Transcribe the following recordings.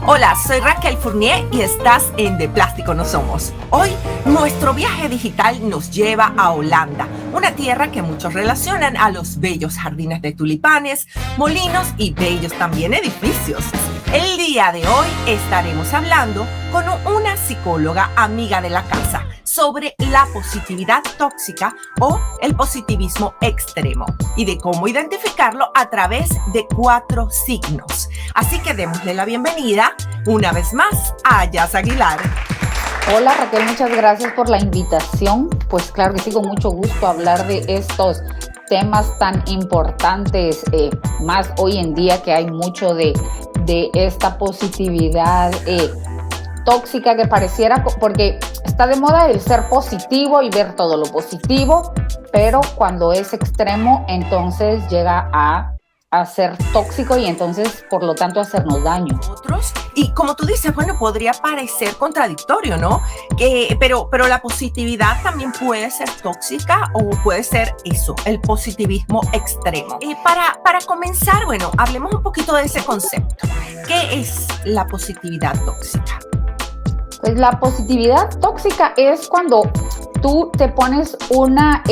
Hola, soy Raquel Fournier y estás en De Plástico No Somos. Hoy, nuestro viaje digital nos lleva a Holanda, una tierra que muchos relacionan a los bellos jardines de tulipanes, molinos y bellos también edificios. El día de hoy estaremos hablando con una psicóloga amiga de la casa sobre la positividad tóxica o el positivismo extremo y de cómo identificarlo a través de 4 signos. Así que démosle la bienvenida una vez más a Yas Aguilar. Hola Raquel, muchas gracias por la invitación. Pues claro que sí, con mucho gusto hablar de estos temas tan importantes, más hoy en día que hay mucho de esta positividad tóxica que pareciera, porque está de moda el ser positivo y ver todo lo positivo, pero cuando es extremo entonces llega a ser tóxico y entonces por lo tanto hacernos daño. Otros, y como tú dices, bueno, podría parecer contradictorio, ¿no? Pero la positividad también puede ser tóxica o puede ser eso, el positivismo extremo. Para comenzar, bueno, hablemos un poquito de ese concepto. ¿Qué es la positividad tóxica? Pues la positividad tóxica es cuando tú te pones una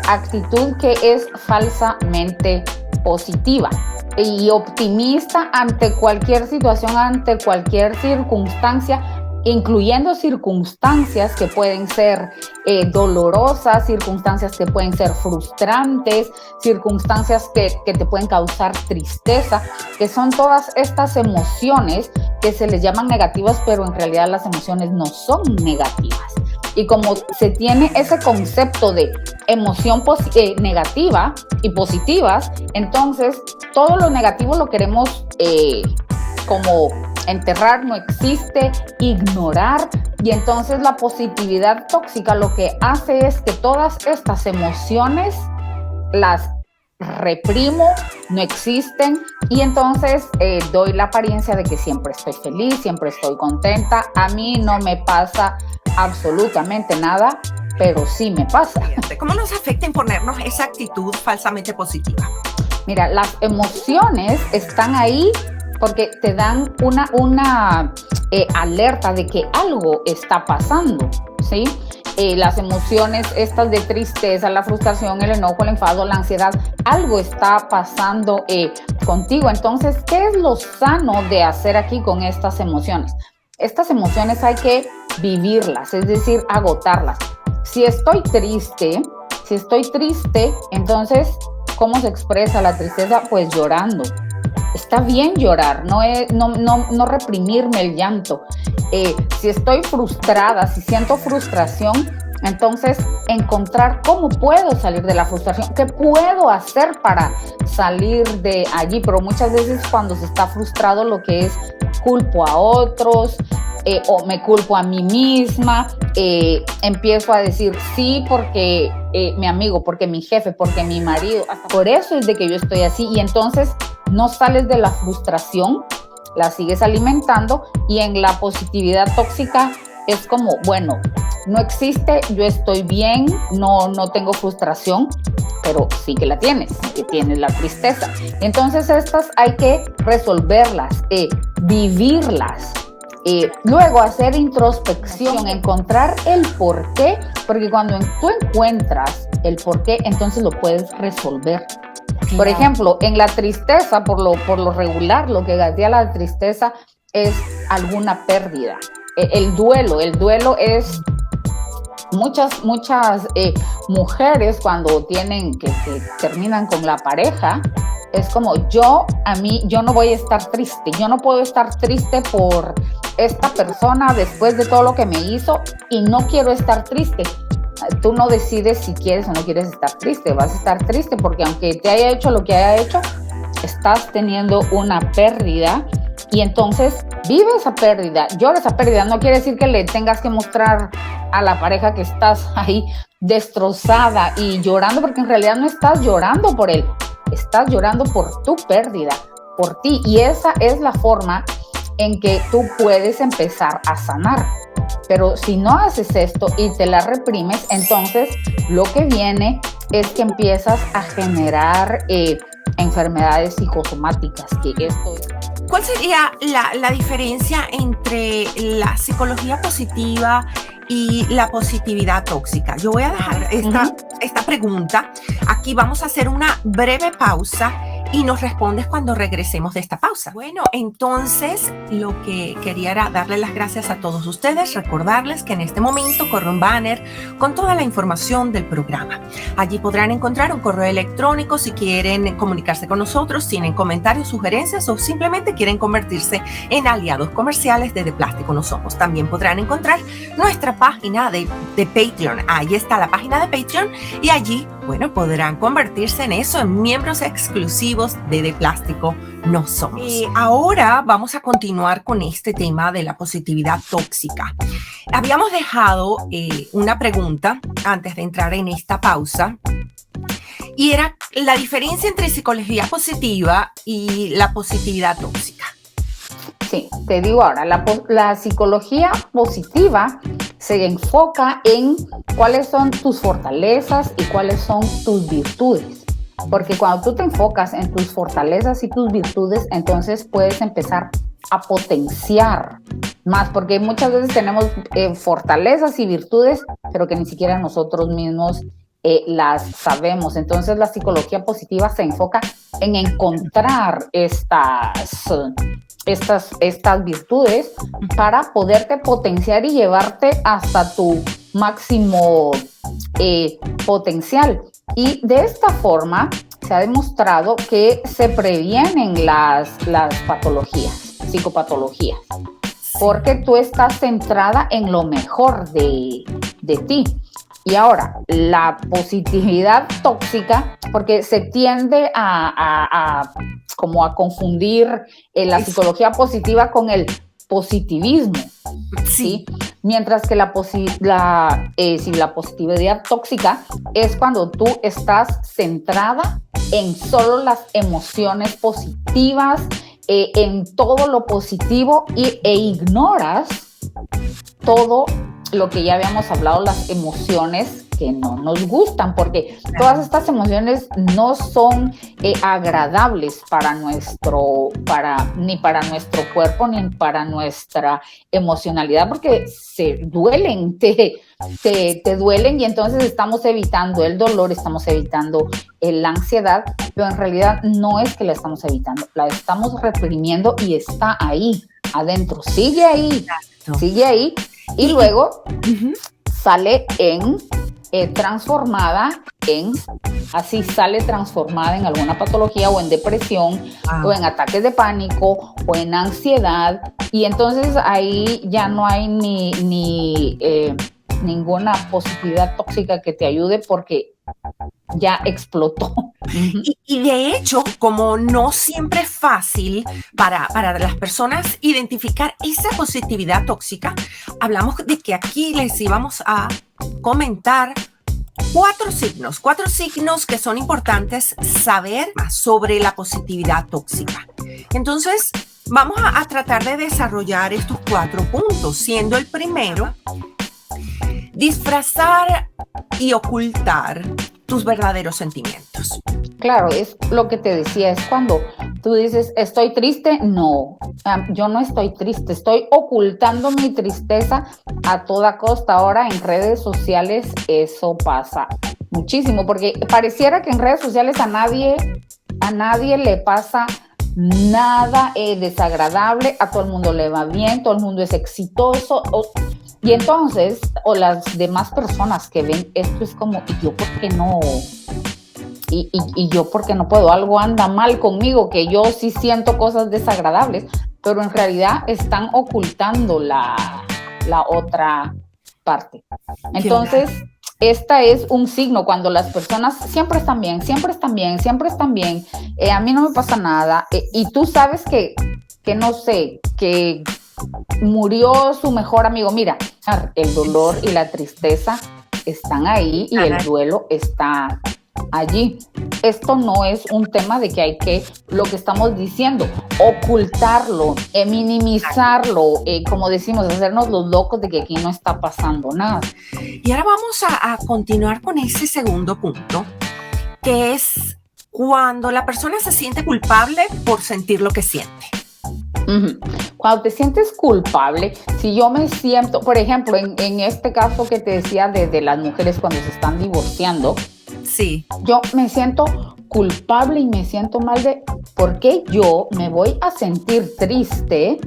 actitud que es falsamente positiva y optimista ante cualquier situación, ante cualquier circunstancia, incluyendo circunstancias que pueden ser dolorosas, circunstancias que pueden ser frustrantes, circunstancias que te pueden causar tristeza, que son todas estas emociones que se les llaman negativas, pero en realidad las emociones no son negativas. Y como se tiene ese concepto de emoción negativa y positivas, entonces todo lo negativo lo queremos como enterrar, no existe, ignorar. Y entonces la positividad tóxica lo que hace es que todas estas emociones las reprimo, no existen, y entonces doy la apariencia de que siempre estoy feliz, siempre estoy contenta. A mí no me pasa absolutamente nada, pero sí me pasa. ¿Cómo nos afecta imponernos esa actitud falsamente positiva? Mira, las emociones están ahí porque te dan una alerta de que algo está pasando, ¿sí? Las emociones estas de tristeza, la frustración, el enojo, el enfado, la ansiedad, algo está pasando contigo. Entonces, ¿qué es lo sano de hacer aquí con estas emociones? Estas emociones hay que vivirlas, es decir, agotarlas. Si estoy triste, entonces, ¿cómo se expresa la tristeza? Pues llorando. Está bien llorar, no reprimirme el llanto. Si estoy frustrada, si siento frustración, entonces encontrar cómo puedo salir de la frustración, qué puedo hacer para salir de allí. Pero muchas veces cuando se está frustrado lo que es culpo a otros o me culpo a mí misma, empiezo a decir sí porque mi amigo, porque mi jefe, porque mi marido, hasta por eso es de que yo estoy así, y entonces no sales de la frustración, la sigues alimentando, y en la positividad tóxica es como, bueno, no existe, yo estoy bien, no tengo frustración, pero sí que la tienes, que tienes la tristeza. Entonces estas hay que resolverlas, vivirlas, luego hacer introspección, encontrar el por qué, porque cuando tú encuentras el por qué, entonces lo puedes resolver. Por ejemplo, en la tristeza, por lo regular, lo que gatea la tristeza es alguna pérdida. El duelo es muchas mujeres cuando tienen que terminan con la pareja, es como yo no voy a estar triste, yo no puedo estar triste por esta persona después de todo lo que me hizo y no quiero estar triste. Tú no decides si quieres o no quieres estar triste, vas a estar triste porque aunque te haya hecho lo que haya hecho, estás teniendo una pérdida y entonces vive esa pérdida, llora esa pérdida. No quiere decir que le tengas que mostrar a la pareja que estás ahí destrozada y llorando, porque en realidad no estás llorando por él, estás llorando por tu pérdida, por ti, y esa es la forma en que tú puedes empezar a sanar. Pero si no haces esto y te la reprimes, entonces lo que viene es que empiezas a generar enfermedades psicosomáticas, que esto es ¿Cuál sería la diferencia entre la psicología positiva y la positividad tóxica? Yo voy a dejar esta pregunta. Aquí vamos a hacer una breve pausa y nos respondes cuando regresemos de esta pausa. Bueno, entonces lo que quería era darle las gracias a todos ustedes, recordarles que en este momento corre un banner con toda la información del programa. Allí podrán encontrar un correo electrónico si quieren comunicarse con nosotros, tienen comentarios, sugerencias o simplemente quieren convertirse en aliados comerciales de Plástico No Somos. También podrán encontrar nuestra página de Patreon. Ahí está la página de Patreon y allí, bueno, podrán convertirse en eso, en miembros exclusivos de Plástico No Somos. Ahora vamos a continuar con este tema de la positividad tóxica. Habíamos dejado una pregunta antes de entrar en esta pausa y era la diferencia entre psicología positiva y la positividad tóxica. Sí, te digo ahora, la psicología positiva se enfoca en cuáles son tus fortalezas y cuáles son tus virtudes. Porque cuando tú te enfocas en tus fortalezas y tus virtudes, entonces puedes empezar a potenciar más, porque muchas veces tenemos fortalezas y virtudes, pero que ni siquiera nosotros mismos las sabemos. Entonces la psicología positiva se enfoca en encontrar estas virtudes para poderte potenciar y llevarte hasta tu máximo potencial. Y de esta forma se ha demostrado que se previenen las patologías, psicopatologías, porque tú estás centrada en lo mejor de ti. Y ahora, la positividad tóxica, porque se tiende como a confundir la psicología positiva con el positivismo, ¿sí? Mientras que la positividad tóxica es cuando tú estás centrada en solo las emociones positivas, en todo lo positivo e ignoras todo lo que ya habíamos hablado, las emociones que no nos gustan, porque todas estas emociones no son agradables ni para nuestro cuerpo ni para nuestra emocionalidad, porque se duelen, te duelen, y entonces estamos evitando el dolor, estamos evitando la ansiedad, pero en realidad no es que la estamos evitando, la estamos reprimiendo y está ahí adentro, sigue ahí, y luego sale transformada en alguna patología o en depresión o en ataques de pánico o en ansiedad, y entonces ahí ya no hay ninguna positividad tóxica que te ayude porque ya explotó. Y de hecho, como no siempre es fácil para las personas identificar esa positividad tóxica, hablamos de que aquí les íbamos a comentar cuatro signos que son importantes saber más sobre la positividad tóxica. Entonces, vamos a tratar de desarrollar estos 4 puntos, siendo el primero disfrazar y ocultar tus verdaderos sentimientos. Claro, es lo que te decía, es cuando tú dices, ¿estoy triste? No, yo no estoy triste, estoy ocultando mi tristeza a toda costa. Ahora en redes sociales eso pasa muchísimo, porque pareciera que en redes sociales a nadie le pasa nada desagradable, a todo el mundo le va bien, todo el mundo es exitoso, y entonces, o las demás personas que ven esto es como, ¿y yo por qué no? Y yo por qué no puedo, algo anda mal conmigo, que yo sí siento cosas desagradables, pero en realidad están ocultando la otra parte. Entonces, esta es un signo cuando las personas siempre están bien, a mí no me pasa nada, y tú sabes que no sé, que murió su mejor amigo. Mira, el dolor y la tristeza están ahí y el duelo está allí. Esto no es un tema de que hay que, lo que estamos diciendo, ocultarlo, minimizarlo, como decimos, hacernos los locos de que aquí no está pasando nada. Y ahora vamos a continuar con ese segundo punto, que es cuando la persona se siente culpable por sentir lo que siente. Ujú. Cuando te sientes culpable, si yo me siento, por ejemplo, en este caso que te decía de las mujeres cuando se están divorciando, Sí. yo me siento culpable y me siento mal de por qué yo me voy a sentir triste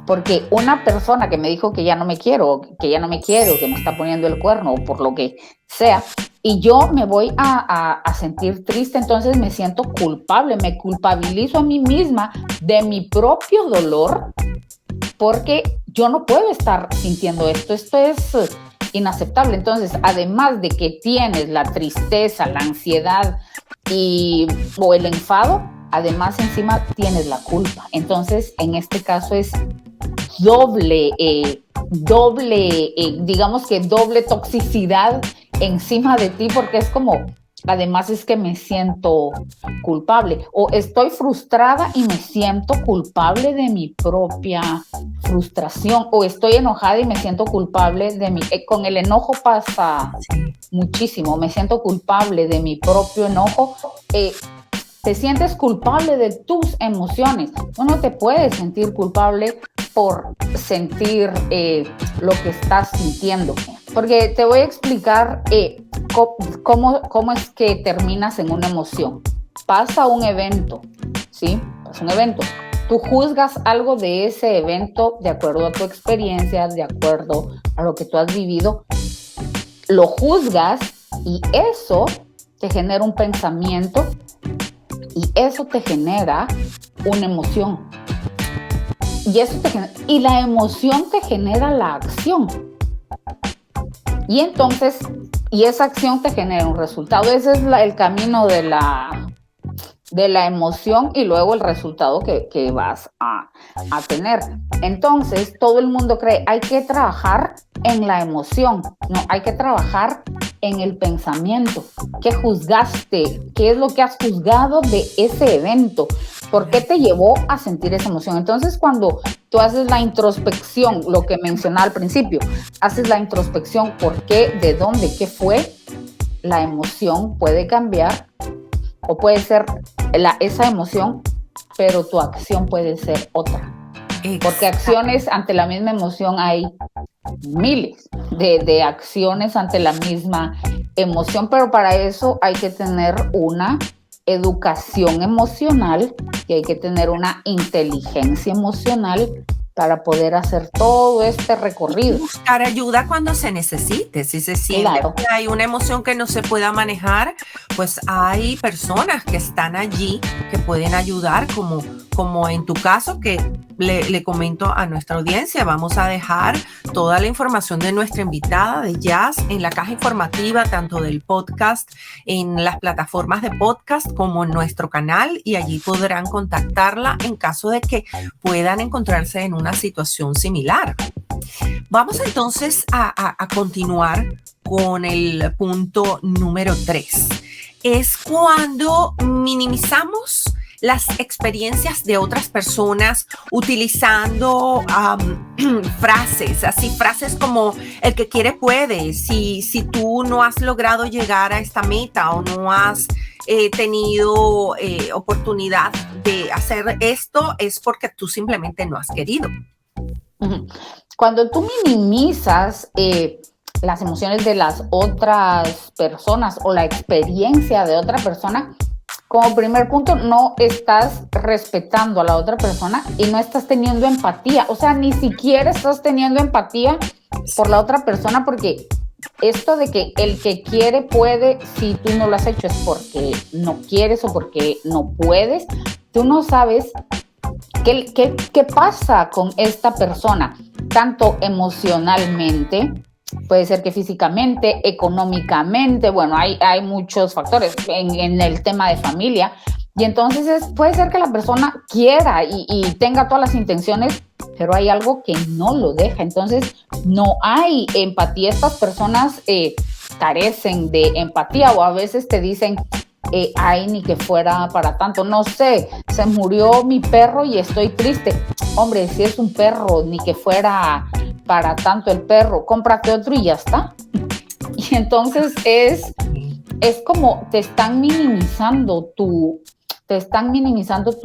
porque una persona que me dijo que ya no me quiero, que ya no me quiero, que me está poniendo el cuerno o por lo que sea, y yo me voy a sentir triste, entonces me siento culpable, me culpabilizo a mí misma de mi propio dolor porque yo no puedo estar sintiendo esto es inaceptable. Entonces, además de que tienes la tristeza, la ansiedad o el enfado, además encima tienes la culpa. Entonces, en este caso es doble, digamos que doble toxicidad encima de ti, porque es como, además es que me siento culpable o estoy frustrada y me siento culpable de mi propia frustración o estoy enojada y me siento culpable de mi, con el enojo pasa muchísimo, me siento culpable de mi propio enojo. Te sientes culpable de tus emociones. Tú no te puedes sentir culpable por sentir lo que estás sintiendo. Porque te voy a explicar cómo es que terminas en una emoción. Pasa un evento, ¿sí? Pasa un evento. Tú juzgas algo de ese evento de acuerdo a tu experiencia, de acuerdo a lo que tú has vivido. Lo juzgas y eso te genera un pensamiento y eso te genera una emoción. Y la emoción te genera la acción. Y entonces, esa acción te genera un resultado. Ese es el camino de la emoción y luego el resultado que vas a tener. Entonces, todo el mundo cree, hay que trabajar en la emoción. No, hay que trabajar en el pensamiento. ¿Qué juzgaste? ¿Qué es lo que has juzgado de ese evento? ¿Por qué te llevó a sentir esa emoción? Entonces, cuando tú haces la introspección, lo que mencionaba al principio, haces la introspección, ¿por qué? ¿De dónde? ¿Qué fue? La emoción puede cambiar o puede ser esa emoción, pero tu acción puede ser otra. Porque acciones ante la misma emoción hay miles de acciones ante la misma emoción, pero para eso hay que tener una educación emocional y hay que tener una inteligencia emocional para poder hacer todo este recorrido. Buscar ayuda cuando se necesite. Si se siente que hay una emoción que no se pueda manejar, pues hay personas que están allí que pueden ayudar, como en tu caso, que le comento a nuestra audiencia. Vamos a dejar toda la información de nuestra invitada de Jazz en la caja informativa, tanto del podcast, en las plataformas de podcast como en nuestro canal, y allí podrán contactarla en caso de que puedan encontrarse en una situación similar. Vamos entonces a continuar con el punto número 3. Es cuando minimizamos las experiencias de otras personas utilizando frases como el que quiere puede. Si tú no has logrado llegar a esta meta o no has tenido oportunidad de hacer esto, es porque tú simplemente no has querido. Cuando tú minimizas las emociones de las otras personas o la experiencia de otra persona, como primer punto, no estás respetando a la otra persona y no estás teniendo empatía. O sea, ni siquiera estás teniendo empatía por la otra persona, porque esto de que el que quiere puede, si tú no lo has hecho es porque no quieres o porque no puedes. Tú no sabes qué pasa con esta persona, tanto emocionalmente, puede ser que físicamente, económicamente, bueno, hay muchos factores en el tema de familia, y entonces puede ser que la persona quiera y tenga todas las intenciones, pero hay algo que no lo deja, entonces no hay empatía. Estas personas carecen de empatía, o a veces te dicen, ay, ni que fuera para tanto, no sé, se murió mi perro y estoy triste. Hombre, si es un perro, ni que fuera para tanto el perro, cómprate otro y ya está. Y entonces es como te están minimizando tus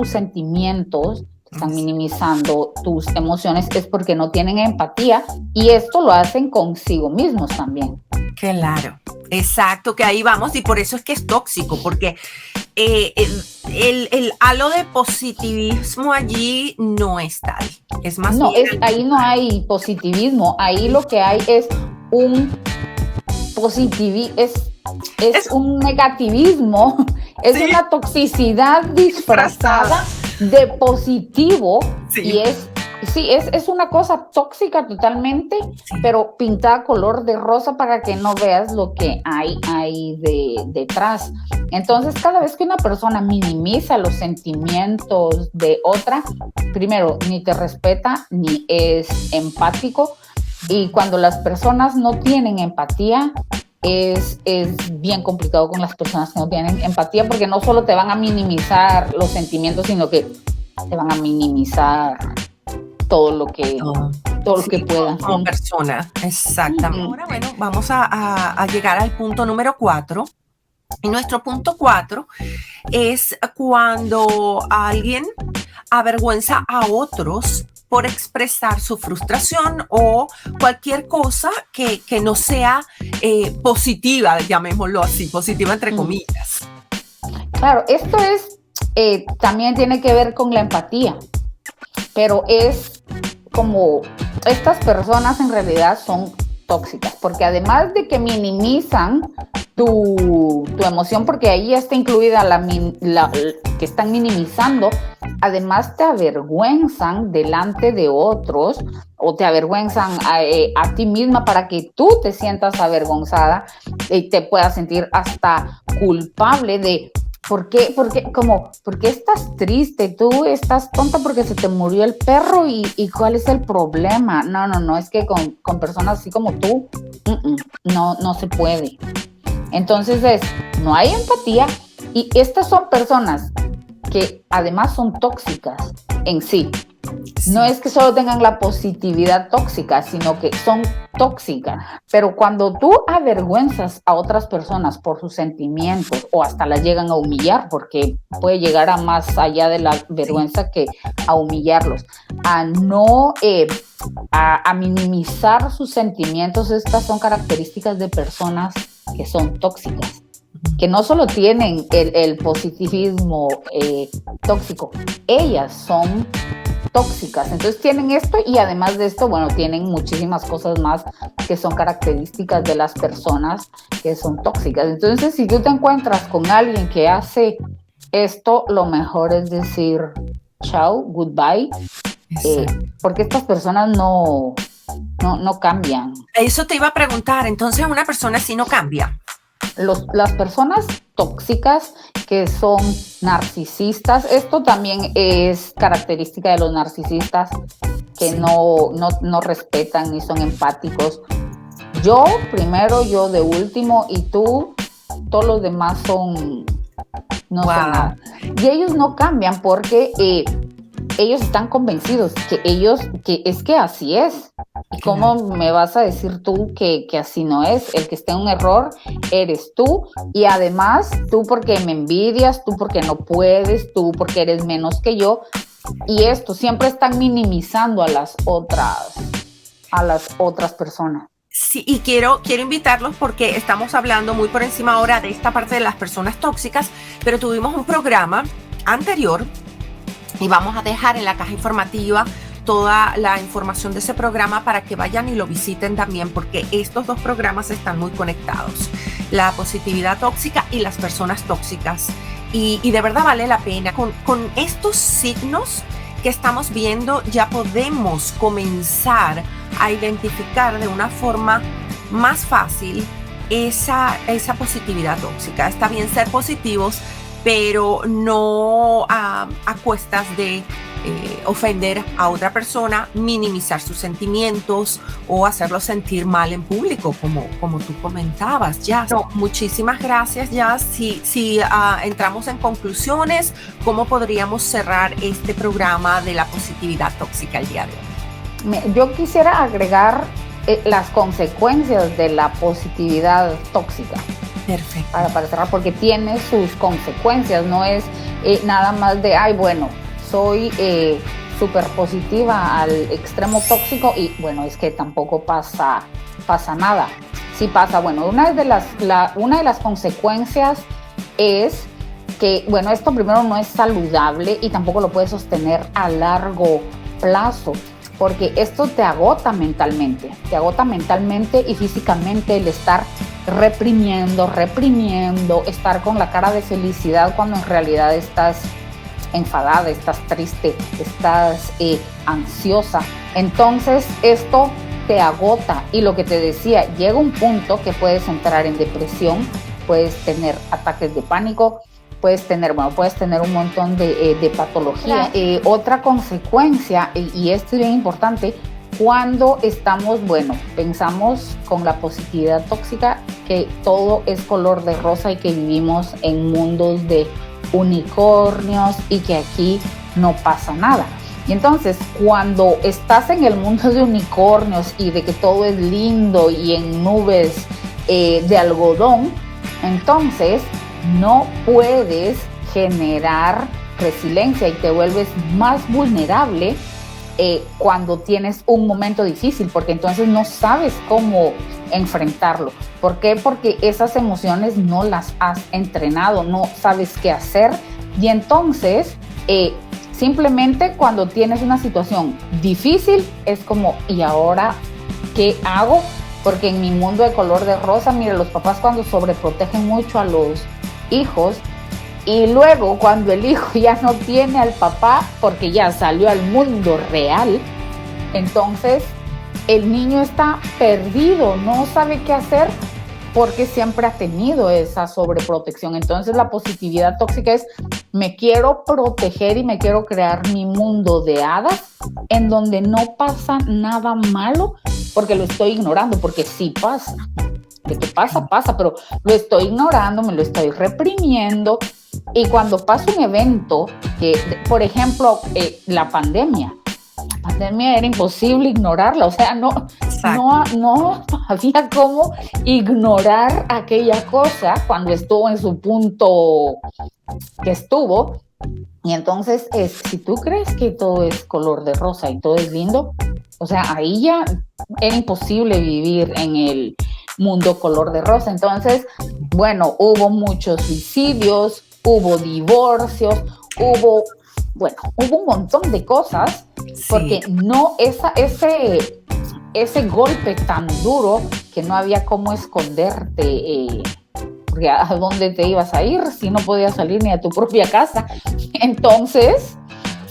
sentimientos, te están minimizando tus emociones, es porque no tienen empatía y esto lo hacen consigo mismos también. Claro, exacto, que ahí vamos y por eso es que es tóxico, porque el halo de positivismo allí no está ahí. Es más no, bien ahí no hay positivismo, ahí lo que hay es un positivismo, es un negativismo, es ¿sí? una toxicidad disfrazada de positivo, Sí. y es una cosa tóxica totalmente, Sí. pero pintada color de rosa para que no veas lo que hay detrás. Entonces, cada vez que una persona minimiza los sentimientos de otra, primero, ni te respeta, ni es empático, y cuando las personas no tienen empatía, es bien complicado con las personas que no tienen empatía, porque no solo te van a minimizar los sentimientos, sino que te van a minimizar todo lo que puedan. Como persona, exactamente. Ahora, bueno, vamos a llegar al punto número 4. Y nuestro punto 4 es cuando alguien avergüenza a otros por expresar su frustración o cualquier cosa que no sea positiva, llamémoslo así, positiva entre comillas. Claro, esto también tiene que ver con la empatía, pero es como estas personas en realidad son tóxicas, porque además de que minimizan tu emoción, porque ahí está incluida la que están minimizando, además te avergüenzan delante de otros o te avergüenzan a ti misma para que tú te sientas avergonzada y te puedas sentir hasta culpable de ¿por qué estás triste? Tú estás tonta porque se te murió el perro y ¿cuál es el problema? No, es que con personas así como tú, no se puede. Entonces no hay empatía y estas son personas que además son tóxicas en sí. No es que solo tengan la positividad tóxica, sino que son tóxicas. Pero cuando tú avergüenzas a otras personas por sus sentimientos o hasta las llegan a humillar, porque puede llegar a más allá de la vergüenza que a humillarlos, a minimizar sus sentimientos, estas son características de personas que son tóxicas, que no solo tienen el positivismo tóxico, ellas son tóxicas. Entonces tienen esto y además de esto, bueno, tienen muchísimas cosas más que son características de las personas que son tóxicas. Entonces, si tú te encuentras con alguien que hace esto, lo mejor es decir chao, goodbye, porque estas personas no cambian. Eso te iba a preguntar, entonces una persona así no cambia. Las personas tóxicas que son narcisistas, esto también es característica de los narcisistas, que no respetan ni son empáticos. Yo primero, yo de último y tú, todos los demás son nada. Y ellos no cambian porque ellos están convencidos que es que así es. ¿Y cómo me vas a decir tú que así no es? El que está en un error eres tú, y además tú porque me envidias, tú porque no puedes, tú porque eres menos que yo, y esto siempre están minimizando a las otras personas. Sí, y quiero invitarlos porque estamos hablando muy por encima ahora de esta parte de las personas tóxicas, pero tuvimos un programa anterior y vamos a dejar en la caja informativa toda la información de ese programa para que vayan y lo visiten también, porque estos dos programas están muy conectados, la positividad tóxica y las personas tóxicas, y de verdad vale la pena. Con estos signos que estamos viendo ya podemos comenzar a identificar de una forma más fácil esa positividad tóxica. Está bien ser positivos, pero no a cuestas de ofender a otra persona, minimizar sus sentimientos o hacerlo sentir mal en público, como tú comentabas, Jazz. No, muchísimas gracias, Jazz. Si entramos en conclusiones, ¿cómo podríamos cerrar este programa de la positividad tóxica el día de hoy? Yo quisiera agregar las consecuencias de la positividad tóxica. Perfecto. Para cerrar, porque tiene sus consecuencias, no es nada más de, ay, bueno, soy súper positiva al extremo tóxico y bueno, es que tampoco pasa nada. Sí pasa, bueno, una de las consecuencias es que, bueno, esto primero no es saludable y tampoco lo puedes sostener a largo plazo, porque esto te agota mentalmente y físicamente el estar reprimiendo, estar con la cara de felicidad cuando en realidad estás enfadada, estás triste, estás ansiosa. Entonces esto te agota y lo que te decía, llega un punto que puedes entrar en depresión, puedes tener ataques de pánico, puedes tener un montón de patología. Otra consecuencia, y esto es bien importante, cuando pensamos con la positividad tóxica que todo es color de rosa y que vivimos en mundos de unicornios y que aquí no pasa nada. Y entonces, cuando estás en el mundo de unicornios y de que todo es lindo y en nubes de algodón, entonces no puedes generar resiliencia y te vuelves más vulnerable cuando tienes un momento difícil, porque entonces no sabes cómo enfrentarlo. ¿Por qué? Porque esas emociones no las has entrenado, no sabes qué hacer y entonces simplemente cuando tienes una situación difícil es como, ¿y ahora qué hago? Porque en mi mundo de color de rosa, mire, los papás cuando sobreprotegen mucho a los hijos y luego cuando el hijo ya no tiene al papá porque ya salió al mundo real, entonces el niño está perdido, no sabe qué hacer porque siempre ha tenido esa sobreprotección. Entonces la positividad tóxica es: me quiero proteger y me quiero crear mi mundo de hadas en donde no pasa nada malo porque lo estoy ignorando, porque sí pasa. De que pasa, pero lo estoy ignorando, me lo estoy reprimiendo. Y cuando pasa un evento, por ejemplo, la pandemia era imposible ignorarla, o sea, no había cómo ignorar aquella cosa cuando estuvo en su punto que estuvo. Y entonces, si tú crees que todo es color de rosa y todo es lindo, o sea, ahí ya era imposible vivir en el mundo color de rosa. Entonces, bueno, hubo muchos suicidios, hubo divorcios, hubo un montón de cosas, sí. Porque no ese golpe tan duro que no había cómo esconderte, porque ¿a dónde te ibas a ir si no podías salir ni a tu propia casa? Entonces,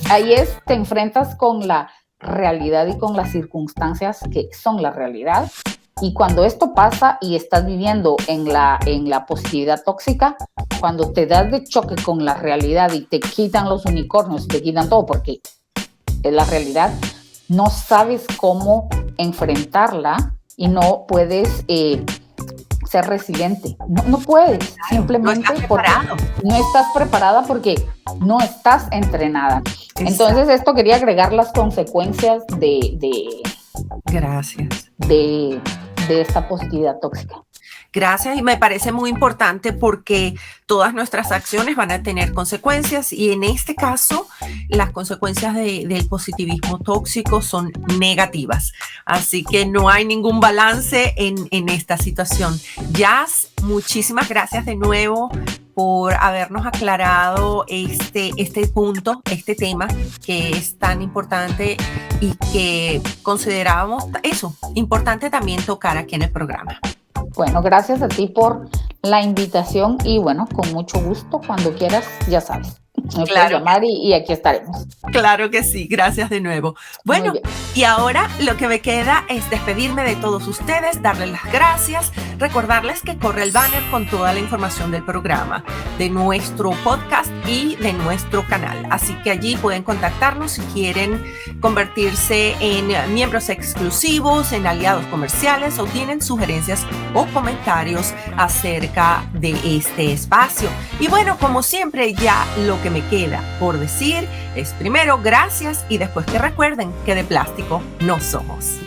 ahí te enfrentas con la realidad y con las circunstancias que son la realidad. Y cuando esto pasa y estás viviendo en la positividad tóxica, cuando te das de choque con la realidad y te quitan los unicornios, te quitan todo porque es la realidad, no sabes cómo enfrentarla y no puedes ser resiliente. No puedes, simplemente porque no estás preparada porque no estás entrenada. Exacto. Entonces esto quería agregar las consecuencias Gracias. De esta positividad tóxica. Gracias, y me parece muy importante porque todas nuestras acciones van a tener consecuencias y en este caso las consecuencias del positivismo tóxico son negativas. Así que no hay ningún balance en esta situación. Jazz, muchísimas gracias de nuevo por habernos aclarado este punto, este tema que es tan importante y que considerábamos eso, importante también tocar aquí en el programa. Bueno, gracias a ti por la invitación y bueno, con mucho gusto, cuando quieras, ya sabes. Me puedes llamar y aquí estaremos. Claro que sí, gracias de nuevo. Bueno, y ahora lo que me queda es despedirme de todos ustedes, darles las gracias, recordarles que corre el banner con toda la información del programa, de nuestro podcast y de nuestro canal. Así que allí pueden contactarnos si quieren convertirse en miembros exclusivos, en aliados comerciales o tienen sugerencias o comentarios acerca de este espacio. Y bueno, como siempre, ya lo que me queda por decir es primero gracias y después que recuerden que de plástico no somos.